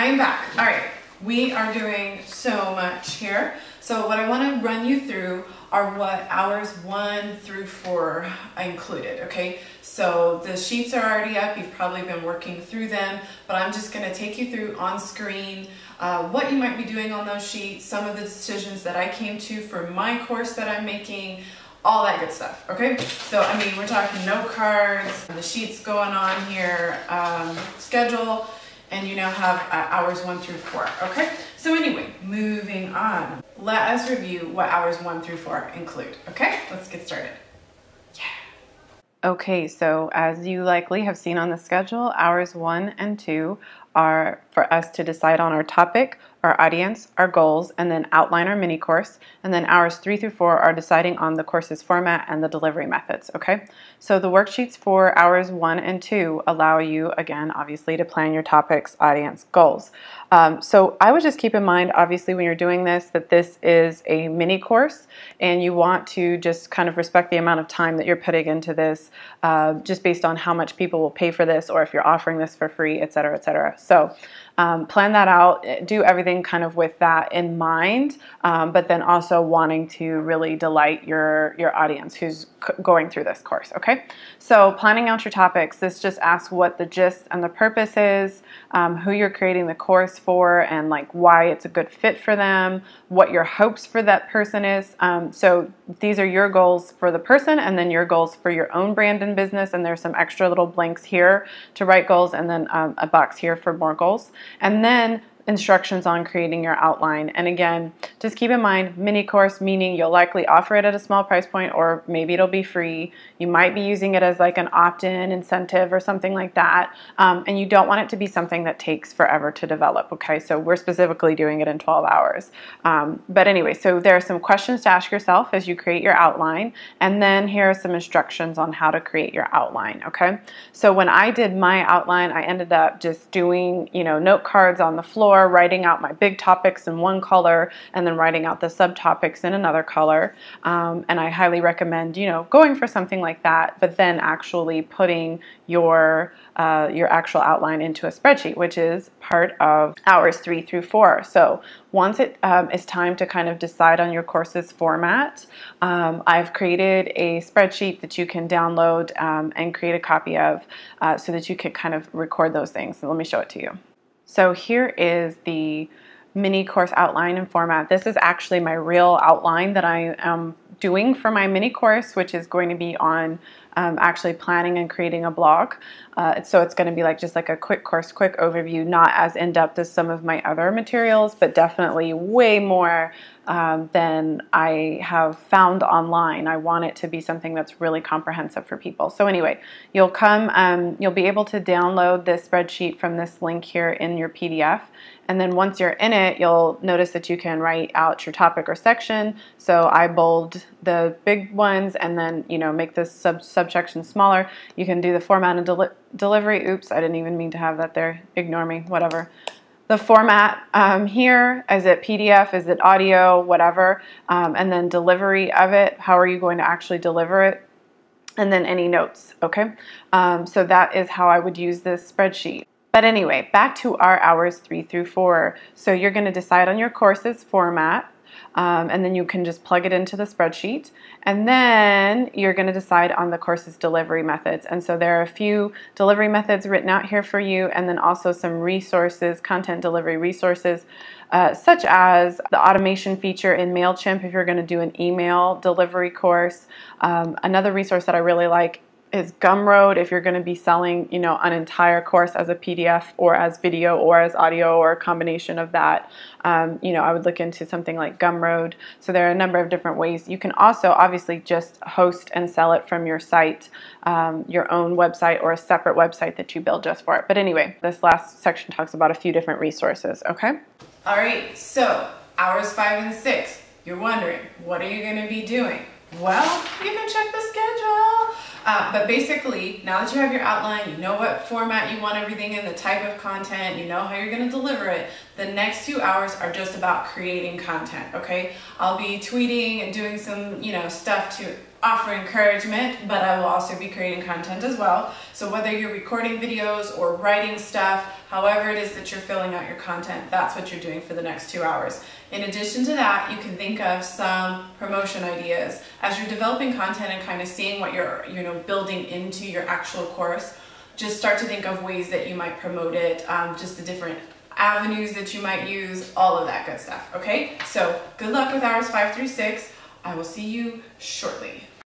I am back. All right, we are doing so much here. So what I want to run you through are what hours 1 through 4 I included, okay? So the sheets are already up. You've probably been working through them, but I'm just going to take you through on screen what you might be doing on those sheets, some of the decisions that I came to for my course that I'm making, all that good stuff, okay? So, I mean, we're talking note cards, the sheets going on here, schedule, and you now have hours 1 through 4, okay? So anyway, moving on. Let us review what hours 1 through 4 include, okay? Let's get started. Yeah. Okay, so as you likely have seen on the schedule, hours 1 and 2 are for us to decide on our topic, our audience, our goals, and then outline our mini course. And then hours 3 through 4 are deciding on the course's format and the delivery methods, okay? So the worksheets for hours 1 and 2 allow you, again, obviously, to plan your topics, audience, goals. So I would just keep in mind, obviously, when you're doing this, that this is a mini course and you want to just kind of respect the amount of time that you're putting into this, just based on how much people will pay for this or if you're offering this for free, et cetera, et cetera. So plan that out, do everything kind of with that in mind, but then also wanting to really delight your audience who's going through this course, okay? So planning out your topics, this just asks what the gist and the purpose is, who you're creating the course for, and like why it's a good fit for them, what your hopes for that person is. So these are your goals for the person and then your goals for your own brand and business, and there's some extra little blanks here to write goals and then a box here for more goals. And then instructions on creating your outline. And again, just keep in mind, mini course, meaning you'll likely offer it at a small price point, or maybe it'll be free. You might be using it as like an opt-in incentive or something like that. And you don't want it to be something that takes forever to develop, okay? So we're specifically doing it in 12 hours. But anyway, so there are some questions to ask yourself as you create your outline. And then here are some instructions on how to create your outline, okay? So when I did my outline, I ended up just doing, note cards on the floor, writing out my big topics in one color and then writing out the subtopics in another color. And I highly recommend, going for something like that, but then actually putting your actual outline into a spreadsheet, which is part of hours 3 through 4. So once it is time to kind of decide on your course's format, I've created a spreadsheet that you can download and create a copy of so that you can kind of record those things. So let me show it to you. So here is the mini course outline and format. This is actually my real outline that I am doing for my mini course, which is going to be on actually planning and creating a blog. So it's going to be just like a quick course, quick overview, not as in-depth as some of my other materials, but definitely way more than I have found online. I want it to be something that's really comprehensive for people. So anyway, you'll be able to download this spreadsheet from this link here in your PDF. And then once you're in it, you'll notice that you can write out your topic or section. So I bold the big ones and then, make this subsection smaller. You can do the format and delivery. Oops, I didn't even mean to have that there. Ignore me, whatever. The format here, is it PDF, is it audio, whatever. And then delivery of it, how are you going to actually deliver it? And then any notes, okay? So that is how I would use this spreadsheet. But anyway, back to our hours 3 through 4. So you're going to decide on your course's format, and then you can just plug it into the spreadsheet. And then you're going to decide on the course's delivery methods. And so there are a few delivery methods written out here for you, and then also some resources, content delivery resources, such as the automation feature in MailChimp if you're going to do an email delivery course. Another resource that I really like is Gumroad if you're going to be selling, an entire course as a PDF or as video or as audio or a combination of that. I would look into something like Gumroad. So there are a number of different ways. You can also obviously just host and sell it from your site, your own website or a separate website that you build just for it. But anyway, this last section talks about a few different resources, okay? All right, so hours 5 and 6, you're wondering, what are you going to be doing? Well, you can check the schedule. But basically, now that you have your outline, you know what format you want everything in, the type of content, you know how you're going to deliver it, the next 2 hours are just about creating content, okay? I'll be tweeting and doing some, stuff to offer encouragement, but I will also be creating content as well. So whether you're recording videos or writing stuff, however it is that you're filling out your content, that's what you're doing for the next 2 hours. In addition to that, you can think of some promotion ideas. As you're developing content and kind of seeing what you're building into your actual course, just start to think of ways that you might promote it, just the different avenues that you might use, all of that good stuff, okay? So good luck with hours 5 through 6. I will see you shortly.